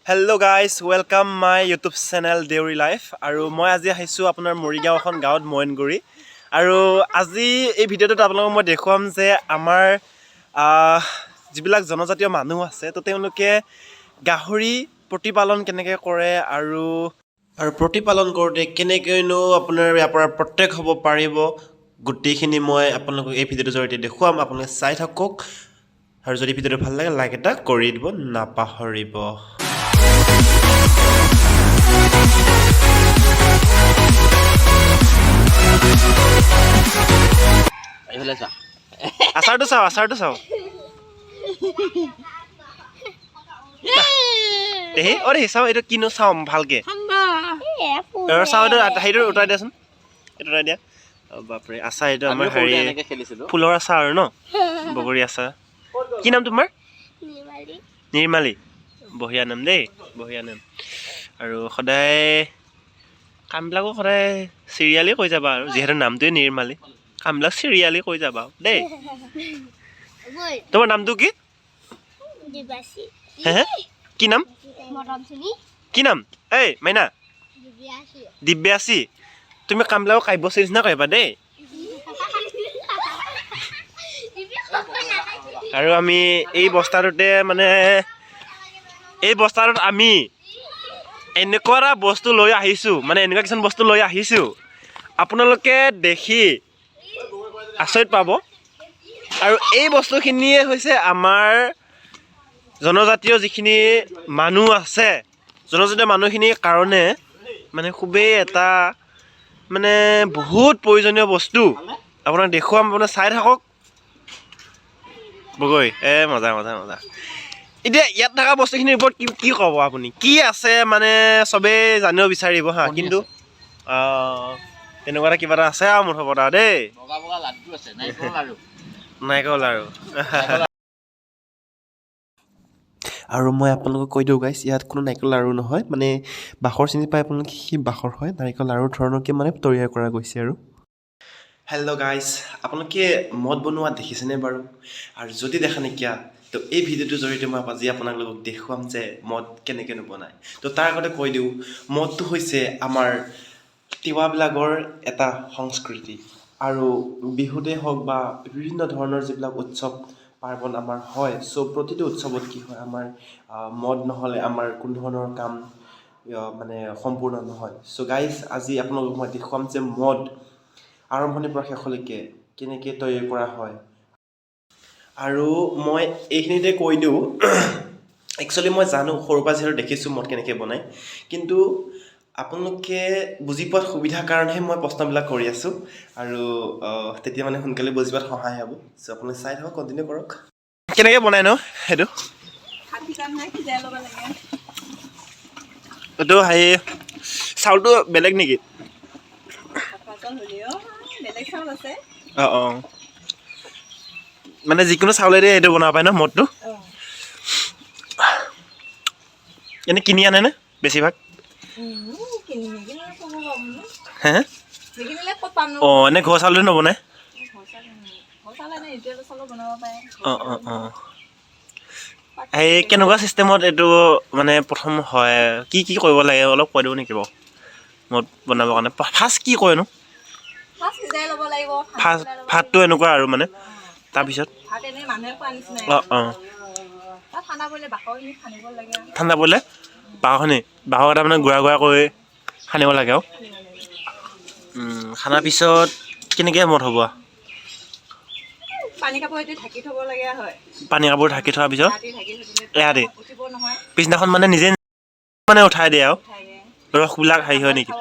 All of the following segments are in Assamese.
Hello guys, welcome my YouTube channel Dairy Life. আৰু মই আজি আহিছো আপোনাৰ মৰিগাঁও এখন গাঁৱত মইনগুৰি। আৰু আজি এই ভিডিঅ'টোত আপোনালোকক মই দেখুৱাম যে আমাৰ যিবিলাক জনজাতীয় মানুহ আছে তো তেওঁলোকে গাহৰি প্ৰতিপালন কেনেকৈ কৰে আৰু প্ৰতিপালন কৰোঁতে কেনেকৈনো আপোনাৰ ইয়াৰ পৰা প্ৰত্যেক হ'ব পাৰিব গোটেইখিনি মই আপোনালোকক এই ভিডিঅ'টোৰ জৰিয়তে দেখুৱাম। আপোনালোকে চাই থাকক আৰু যদি ভিডিঅ'টো ভাল লাগে লাইক এটা কৰি দিব নাপাহৰিব। আচাৰটো চাওঁ দেহি অৰে চাওঁ এইটো কিনো চাওঁ ভালকে চাওঁ এইটো সেইটো উঠাই দিয়াচোন এইটো উঠাই দিয়া। বাপৰে আচাৰ এইটো আমাৰ হেৰি ফুলৰ আচাৰ আৰু ন বগৰী আচাৰ। কি নাম তোমাৰ? নিৰ্মালী। বঢ়িয়া নাম দেই, বঢ়িয়া নাম। আৰু সদায় কামবিলাকো সদায় চিৰিয়ালি কৈ যাবা আৰু যিহেতু নামটোৱে নিৰ্মালী কামবিলাক চিৰিয়ালি কৈ যাবা দেই। তোমাৰ নামটো কি? হে কি নাম? কি নাম? এই মাইনা দিব্যাসী। তুমি কামবিলাকো কাব্যশ্ৰী নিচিনা কৰিবা দেই। আৰু আমি এই বস্তাটোতে মানে এই বস্তাটোত আমি এনেকুৱা এটা বস্তু লৈ আহিছোঁ, মানে এনেকুৱা কিছুমান বস্তু লৈ আহিছোঁ আপোনালোকে দেখি আচৰিত পাব। আৰু এই বস্তুখিনিয়ে হৈছে আমাৰ জনজাতীয় যিখিনি মানুহ আছে, জনজাতীয় মানুহখিনিৰ কাৰণে মানে খুবেই এটা মানে বহুত প্ৰয়োজনীয় বস্তু। আপোনাক দেখুৱাম, আপোনাৰ চাই থাকক বগৈ। মজা মজা মজা। এতিয়া ইয়াত থকা বস্তুখিনিৰ ওপৰত কি ক'ব আপুনি? কি আছে মানে চবেই জানিব বিচাৰিব হা, কিন্তু তেনেকুৱা এটা কিবা এটা আছে আৰু মুঠৰ ওপৰত দেই। নাৰিকল লাৰু। আৰু মই আপোনালোকক কৈ দিওঁ গাইছ, ইয়াত কোনো নাৰিকল লাৰু নহয়, মানে বাঁহৰ চিনি পাই আপোনালোকে, সেই বাঁহৰ হয় নাৰিকল লাৰু ধৰণৰকৈ মানে তৈয়াৰ কৰা গৈছে। আৰু হেল্ল' গাইজ, আপোনালোকে মদ বনোৱা দেখিছেনে বাৰু? আৰু যদি দেখা নাইকিয়া তো এই ভিডিঅ'টোৰ জৰিয়তে মই আজি আপোনালোকক দেখুৱাম যে মদ কেনেকৈনো বনায়। তো তাৰ আগতে কৈ দিওঁ, মদটো হৈছে আমাৰ তিৱাবিলাকৰ এটা সংস্কৃতি। আৰু বিহুতেই হওক বা বিভিন্ন ধৰণৰ যিবিলাক উৎসৱ পাৰ্বণ আমাৰ হয়, চ' প্ৰতিটো উৎসৱত কি হয়, আমাৰ মদ নহ'লে আমাৰ কোনো ধৰণৰ কাম মানে সম্পূৰ্ণ নহয়। চ' গাইজ আজি আপোনালোকক মই দেখুৱাম যে মদ আৰম্ভণিৰ পৰা শেষলৈকে কেনেকৈ তৈয়াৰ কৰা হয়। আৰু মই এইখিনিতে কৈ দিওঁ, একচুৱেলি মই জানো সৰুৰ পৰা যিহেতু দেখিছোঁ মদ কেনেকৈ বনায়, কিন্তু আপোনালোকে বুজি পোৱাত সুবিধাৰ কাৰণেহে মই প্ৰশ্নবিলাক কৰি আছোঁ। আৰু তেতিয়া মানে সোনকালে বুজি পোৱাত সহায় হ'ব। চ' আপোনালোকে চাই থাকক, কণ্টিনিউ কৰক। কেনেকৈ বনায় ন সেইটো? এইটো হেৰি চাউলটো বেলেগ নেকি? অঁ মানে যিকোনো চাউলেৰে এইটো বনাব পাৰে ন মদটো? এনেই কিনি আনেনে বেছিভাগ? হে অঁ এনেই ঘৰ চাউলটো নবনায়? এই কেনেকুৱা চিষ্টেমত এইটো মানে প্ৰথম হয়, কি কৰিব লাগে অলপ কৈ দিব নেকি বাৰু মদ বনাবৰ কাৰণে? ফাৰ্ষ্ট কি কৰেনো? ফাৰ্ষ্ট ভাতটো এনেকুৱা আৰু মানে তাৰপিছত ঠাণ্ডা পৰিলে বাঁহৰ এটা মানে গুড়া কৰি সানিব লাগে। আৰু সানাৰ পিছত কেনেকৈ মদ হ'ব? পানী কাপোৰ ঢাকি থোৱাৰ পিছত এৰাতি পিছদিনাখন মানে নিজে মানে উঠাই দিয়ে আৰু ৰসবিলাক হেৰি হয় নেকি?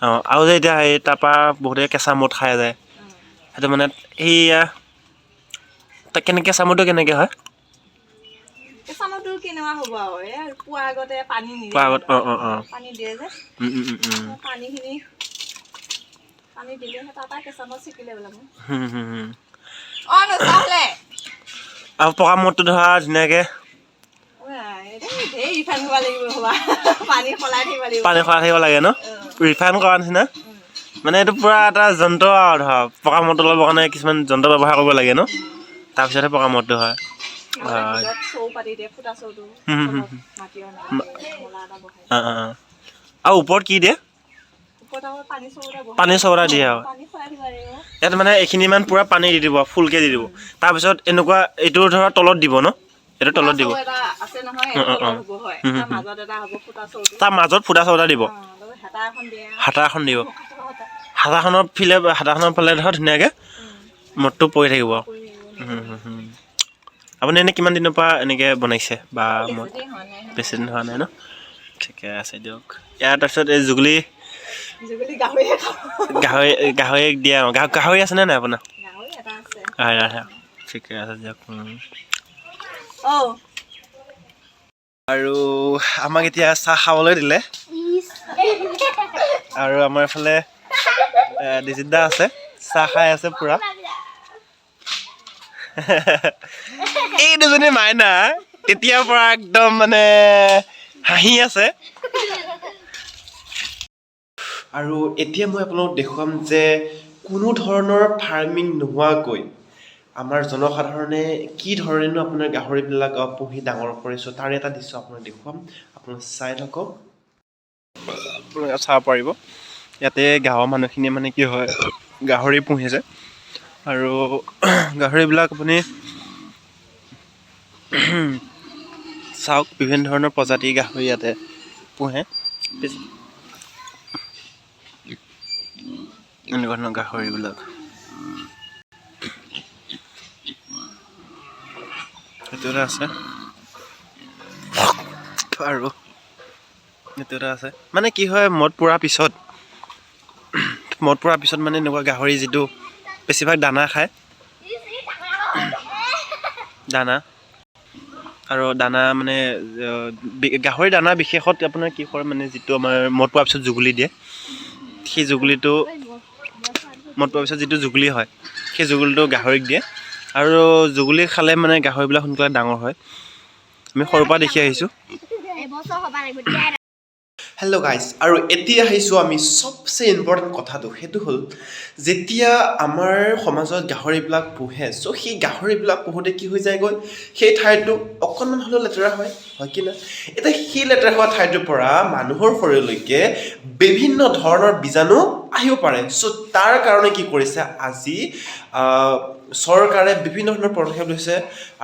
অঁ আৰু যে এতিয়া হেৰি তাৰপৰা বহুতে কেঁচা মদ খাই যায়, সেইটো মানে সেয়া তাক কেনেকৈ কেঁচা মদটো কেনেকৈ হয়? আৰু পকা মদটো ধৰা ধুনীয়াকৈ পানী সলাই থাকিব লাগে ন? ৰিফাইন কৰা নিচিনা মানে এইটো পুৰা এটা যন্ত্ৰ আৰু ধৰা পকা মদ ল'বৰ কাৰণে কিছুমান যন্ত্ৰ ব্যৱহাৰ কৰিব লাগে ন? তাৰপিছতহে পকা মদটো হয় আৰু ওপৰত কি দিয়ে পানী চৌৰা দিয়ে আৰু ইয়াত মানে এইখিনি মান পুৰা পানী দি দিব ফুলকে দি দিব তাৰপিছত এনেকুৱা এইটো ধৰা তলত দিব ন এইটো তলত দিব তাৰ মাজত ফুটা চৌৰা দিব হাতা এখন দিব হাতাখনৰ ফালে ধৰ ধুনীয়াকৈ মদটো পৰি থাকিব আপুনি এনেই কিমান দিনৰ পৰা এনেকৈ বনাইছে বা মদ বেছি দিন হোৱা নাই ন ঠিকে আছে দিয়ক ইয়াৰ তাৰপিছত এই জুগলি গাহৰি দিয়া গাহৰি আছেনে নাই আপোনাৰ ঠিকে আছে দিয়ক আৰু আমাক এতিয়া চাহ খাবলৈ দিলে আৰু আমাৰ এইফালে ডিজিত দা আছে চাহ খাই আছে পুৰা এই দুজনী মাইনা তেতিয়াৰ পৰা একদম মানে হাঁহি আছে আৰু এতিয়া মই আপোনালোকক দেখুৱাম যে কোনো ধৰণৰ ফাৰ্মিং নোহোৱাকৈ আমাৰ জনসাধাৰণে কি ধৰণেনো আপোনাৰ গাহৰিবিলাক পুহি ডাঙৰ কৰিছোঁ তাৰ এটা দৃশ্য আপোনাক দেখুৱাম আপোনালোক চাই থাকক আপোনালোকে চাব পাৰিব ইয়াতে গাঁৱৰ মানুহখিনিয়ে মানে কি হয় গাহৰি পুহিছে আৰু গাহৰিবিলাক আপুনি চাওক বিভিন্ন ধৰণৰ প্ৰজাতিৰ গাহৰি ইয়াতে পোহে এনেকুৱা ধৰণৰ গাহৰিবিলাক সেইটো এটা আছে আৰু সেইটো এটা আছে মানে কি হয় মদ পোৱাৰ পিছত মানে এনেকুৱা গাহৰি যিটো বেছিভাগ দানা খায় দানা আৰু দানা মানে গাহৰি দানা বিশেষত আপোনাৰ কি কৰে মানে যিটো আমাৰ মদ পোৱাৰ পিছত জুগুলি দিয়ে সেই জুগুলিটো মদ পোৱাৰ পিছত যিটো জুগুলি হয় সেই জুগুলিটো গাহৰিক দিয়ে আৰু জুগুলি খালে মানে গাহৰিবিলাক সোনকালে ডাঙৰ হয় আমি সৰুৰ পৰা দেখি আহিছোঁ হেল্ল' গাইজ আৰু এতিয়া আহিছোঁ আমি চবচে ইম্পৰ্টেণ্ট কথাটো সেইটো হ'ল যেতিয়া আমাৰ সমাজত গাহৰিবিলাক পোহে চ' সেই গাহৰিবিলাক পোহোঁতে কি হৈ যায়গৈ সেই ঠাইটো অকণমান হ'লেও লেতেৰা হয় কি না এতিয়া সেই লেতেৰা হোৱা ঠাইটোৰ পৰা মানুহৰ শৰীৰলৈকে বিভিন্ন ধৰণৰ বীজাণু আহিব পাৰে চ' তাৰ কাৰণে কি কৰিছে আজি চৰকাৰে বিভিন্ন ধৰণৰ পদক্ষেপ লৈছে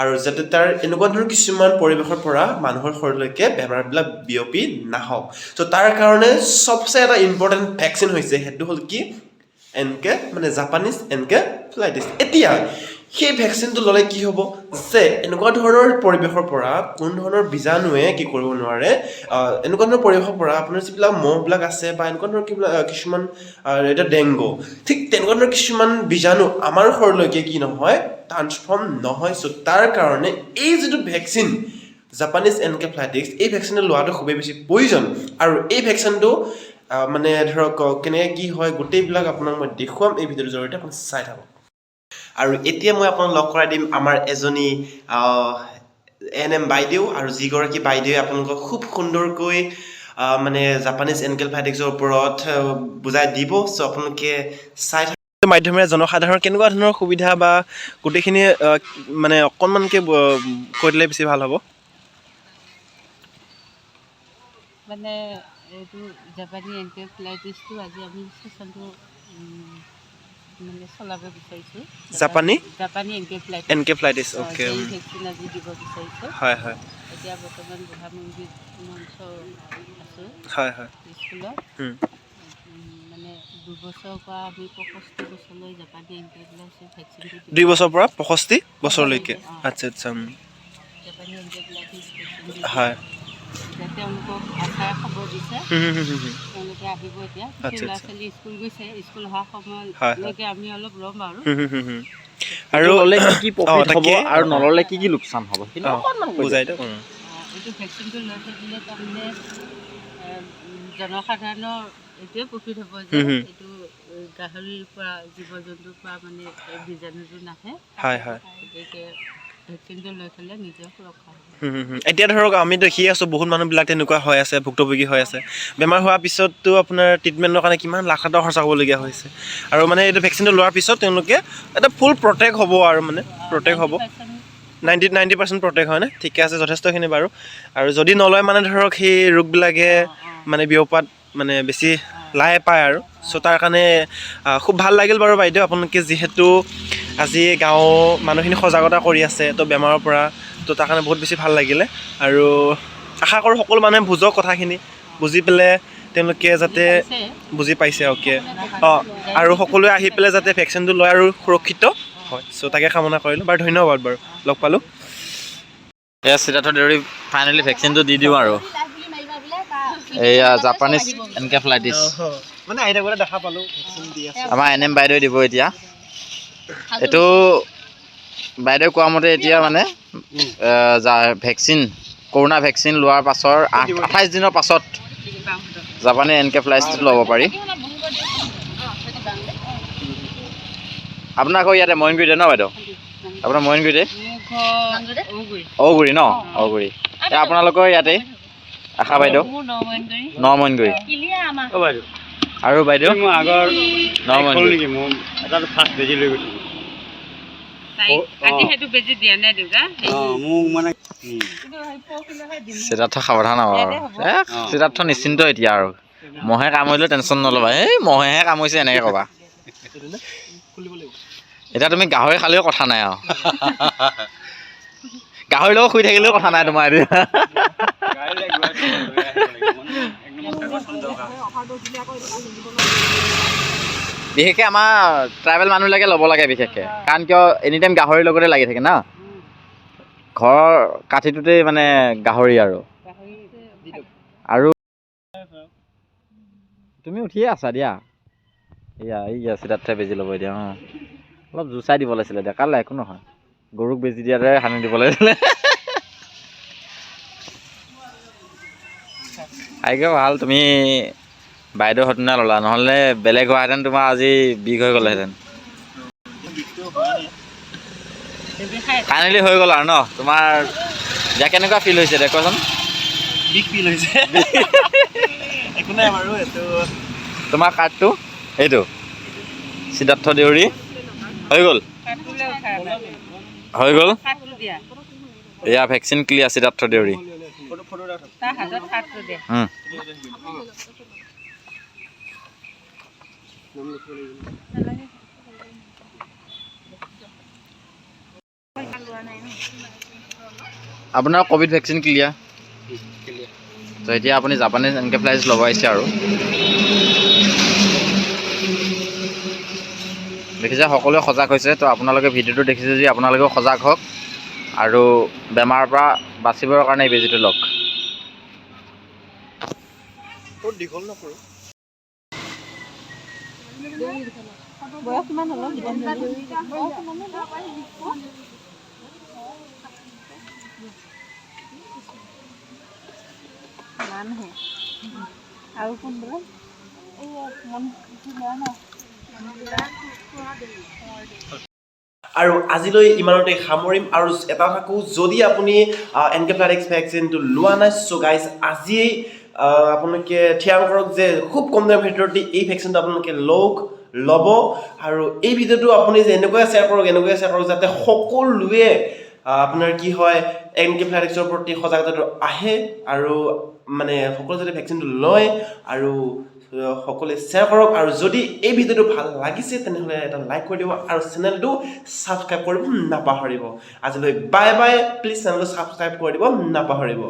আৰু যাতে তাৰ এনেকুৱা ধৰণৰ কিছুমান পৰিৱেশৰ পৰা মানুহৰ শৰীৰলৈকে বেমাৰবিলাক বিয়পি নাহক ত' তাৰ কাৰণে চবচে এটা ইম্পৰ্টেণ্ট ভেকচিন হৈছে সেইটো হ'ল কি মানে জাপানীজ এনকেফেলাইটিছ এতিয়া সেই ভেকচিনটো ল'লে কি হ'ব যে এনেকুৱা ধৰণৰ পৰিৱেশৰ পৰা কোনো ধৰণৰ বীজাণুৱে কি কৰিব নোৱাৰে এনেকুৱা ধৰণৰ পৰিৱেশৰ পৰা আপোনাৰ যিবিলাক মহবিলাক আছে বা এনেকুৱা ধৰণৰ কিছুমান এটা ডেংগু ঠিক তেনেকুৱা ধৰণৰ কিছুমান বীজাণু আমাৰ শৰীৰলৈকে কি নহয় ট্ৰান্সফৰ্ম নহয় চ' তাৰ কাৰণে এই যিটো ভেকচিন জাপানীজ এনকেফেলাইটিছ এই ভেকচিনটো লোৱাটো খুবেই বেছি প্ৰয়োজন আৰু এই ভেকচিনটো মানে ধৰক কেনেকৈ কি হয় গোটেইবিলাক আপোনাক মই দেখুৱাম এই ভিডিঅ'টোৰ জৰিয়তে আপুনি চাই থাকক আৰু এতিয়া মই আপোনাক লগ কৰাই দিম আমাৰ এজনী NM বাইদেউ আৰু যিগৰাকী বাইদেৱে আপোনালোকক খুব সুন্দৰকৈ মানে জাপানীজ এনকেফেলাইটিছৰ ওপৰত বুজাই দিব চ' আপোনালোকে চাই থাকক মাধ্যমেৰে জনসাধাৰণৰ কেনেকুৱা ধৰণৰ সুবিধা বা গোটেইখিনি মানে অকণমানকৈ কৈ দিলে বেছি ভাল হ'ব মানে এইটো জাপানী এনকেফেলাইটিছটো আজি আমি চেচনটো মানে চলাব বিচাৰিছোঁ জাপানী এনকেফেলাইটিছ অ'কে ভেকচিন আজি দিব বিচাৰিছোঁ হয় হয় এতিয়া বৰ্তমান বুঢ়ামুংগী মঞ্চ আছোঁ হয় হয় স্কুলত মানে 2 বছৰৰ পৰা আমি 65 বছৰলৈ জাপানী এনকেফেলাইটিছ ভেকচিনটো 2 বছৰৰ পৰা 65 বছৰলৈকে আচ্ছা আচ্ছা জাপানী এনকেফেলাইটিছ ভেকচিন হয় তেওঁলোকক আশাই খবৰ দিছে তেওঁলোকে আহিব এতিয়া কিছু ল'ৰা ছোৱালী স্কুল গৈছে স্কুল অহা সময়লৈকে আমি অলপ ৰ'ম আৰু কি প্ৰফিট হ'ব আৰু নল'লে কি লোকচান হ'ব বুজাই দিয়ক এইটো ভেকচিনটো লৈ থাকিলে তাৰমানে জনসাধাৰণৰ এইটোৱে প্ৰফিট হ'ব যে এইটো গাহৰিৰ পৰা জীৱ জন্তুৰ পৰা মানে বীজাণুটো নাহে গতিকে ভেকচিনটো লৈ থ'লে নিজে সুৰক্ষা হ'ব। এতিয়া ধৰক আমি দেখি আছোঁ বহুত মানুহবিলাক তেনেকুৱা হৈ আছে, ভুক্তভোগী হৈ আছে। বেমাৰ হোৱাৰ পিছততো আপোনাৰ ট্ৰিটমেণ্টৰ কাৰণে কিমান লাখ লাখ টকা খৰচা কৰিবলগীয়া হৈছে। আৰু মানে এইটো ভেকচিনটো লোৱাৰ পিছত তেওঁলোকে এটা ফুল প্ৰটেক্ট হ'ব আৰু মানে প্ৰটেক্ট হ'ব 90% প্ৰটেক্ট হয়নে? ঠিকে আছে, যথেষ্টখিনি বাৰু। আৰু যদি নলয় মানে ধৰক সেই ৰোগবিলাকে মানে বিয়পাত মানে বেছি লাই পায় আৰু। চ' তাৰ কাৰণে খুব ভাল লাগিল বাৰু বাইদেউ, আপোনালোকে যিহেতু আজি গাঁৱৰ মানুহখিনি সজাগতা কৰি আছে তো বেমাৰৰ পৰা, তো তাৰ কাৰণে বহুত বেছি ভাল লাগিলে। আৰু আশা কৰোঁ সকলো মানুহে বুজক কথাখিনি, বুজি পেলাই তেওঁলোকে যাতে বুজি পাইছে। অ'কে, আৰু সকলোৱে আহি পেলাই যাতে ভেকচিনটো লয় আৰু সুৰক্ষিত হয়। চ' তাকে কামনা কৰিলোঁ বাৰু, ধন্যবাদ বাৰু, লগ পালোঁ। এয়া সিদ্ধাৰ্থ দেউৰী ফাইনেলি ভেকচিনটো দি দিওঁ আৰু এয়া জাপানীজ এনকেফেলাইটিছ মানে আহি থাকোঁতে দেখা পালোঁ ভেকচিন দি আছে। আমাৰ NM বাইদেৱে দিব এতিয়া। এইটো বাইদেৱে কোৱা মতে এতিয়া মানে ভেকচিন কৰোণা ভেকচিন লোৱাৰ পাছৰ 28 দিনৰ পাছত জাপানী এনকেফেলাইটিছটো ল'ব পাৰি। আপোনাৰ আকৌ ইয়াতে মইনগুৰিতে ন বাইদেউ? আপোনাৰ মইনগুৰিতে ঔগুৰি ন? ঔগুৰি এই আপোনালোকৰ ইয়াতে আশা বাইদেউ ন মইনগুৰি আৰু বাইদেউ ন মইনগুৰি। সিদ্ধাৰ্থ সাৱধান হ'ব আৰু সিদ্ধাৰ্থ নিশ্চিন্ত এতিয়া আৰু মহে কামুৰিলেও টেনশ্যন নল'বা। এই মহেহে কামুৰিছে এনেকৈ ক'বা। এতিয়া তুমি গাহৰি খালেও কথা নাই আৰু গাহৰিৰ লগত শুই থাকিলেও কথা নাই তোমাৰ এতিয়া। বিশেষকৈ আমাৰ ট্ৰাইবেল মানুহবিলাকে ল'ব লাগে বিশেষকৈ, কাৰণ কিয় এনিটাইম গাহৰিৰ লগতে লাগি থাকে না। ঘৰৰ কাঠিটোতেই মানে গাহৰি আৰু তুমি উঠিয়ে আছা দিয়া। এয়া সিদ্ধাৰ্থই বেজি ল'ব এতিয়া। অলপ জোচাই দিব লাগিছিলে, ডেকালে একো নহয়, গৰুক বেজি দিয়াতে সানি দিব লাগিছিলে। আইগে ভাল, তুমি বাইদেউ হতুনা ল'লা, নহ'লে বেলেগ হোৱাহেঁতেন তোমাৰ আজি বিষ হৈ গ'লহেঁতেন। ফাইনেলি হৈ গ'ল আৰু ন তোমাৰ? এতিয়া কেনেকুৱা ফিল হৈছে দে কোৱাচোন? বিগ ফিল হৈছে। একো নাই বাৰু, এইটো তোমাৰ কাৰ্ডটো এইটো সিদ্ধাৰ্থ দেউৰী হৈ গ'ল। এয়া ভেকচিন ক্লিয়াৰ সিদ্ধাৰ্থ দেউৰী। আপোনাৰ ক'ভিড ভেকচিন ক্লিয়াৰ। তো এতিয়া আপুনি জাপানীজ এনকেফেলাইটিছ ল'ব আহিছে আৰু দেখিছে সকলোৱে সজাগ হৈছে। তো আপোনালোকে ভিডিঅ'টো দেখিছে যদি আপোনালোকেও সজাগ হওক আৰু বেমাৰৰ পৰা বাচিবৰ কাৰণে এই বেজীটো লওক। দীঘল নকৰোঁ। বয়স কিমান হ'ল? আৰু কোনবিলাক আৰু আজিলৈ ইমানতে সামৰিম। আৰু এটা থাকোঁ, যদি আপুনি এনকেফেলাইটিছ ভেকচিনটো লোৱা নাই, চ' গাইজ আজিয়েই আপোনালোকে থিৰাং কৰক যে খুব কম দিনৰ ভিতৰতে এই ভেকচিনটো আপোনালোকে ল'ব। আৰু এই ভিডিঅ'টো আপুনি যে এনেকুৱাই শ্বেয়াৰ কৰক যাতে সকলোৱে আপোনাৰ কি হয় এনকেফেলাইটিছৰ প্ৰতি সজাগতাটো আহে আৰু মানে সকলোৱে যাতে ভেকচিনটো লয় আৰু সকলোৱে শ্বেয়াৰ কৰক। আৰু যদি এই ভিডিঅ'টো ভাল লাগিছে তেনেহ'লে এটা লাইক কৰি দিব আৰু চেনেলটো ছাবস্ক্ৰাইব কৰিব নাপাহৰিব। আজিলৈ বাই বাই। প্লিজ চেনেলটো ছাবস্ক্ৰাইব কৰি দিব নাপাহৰিব।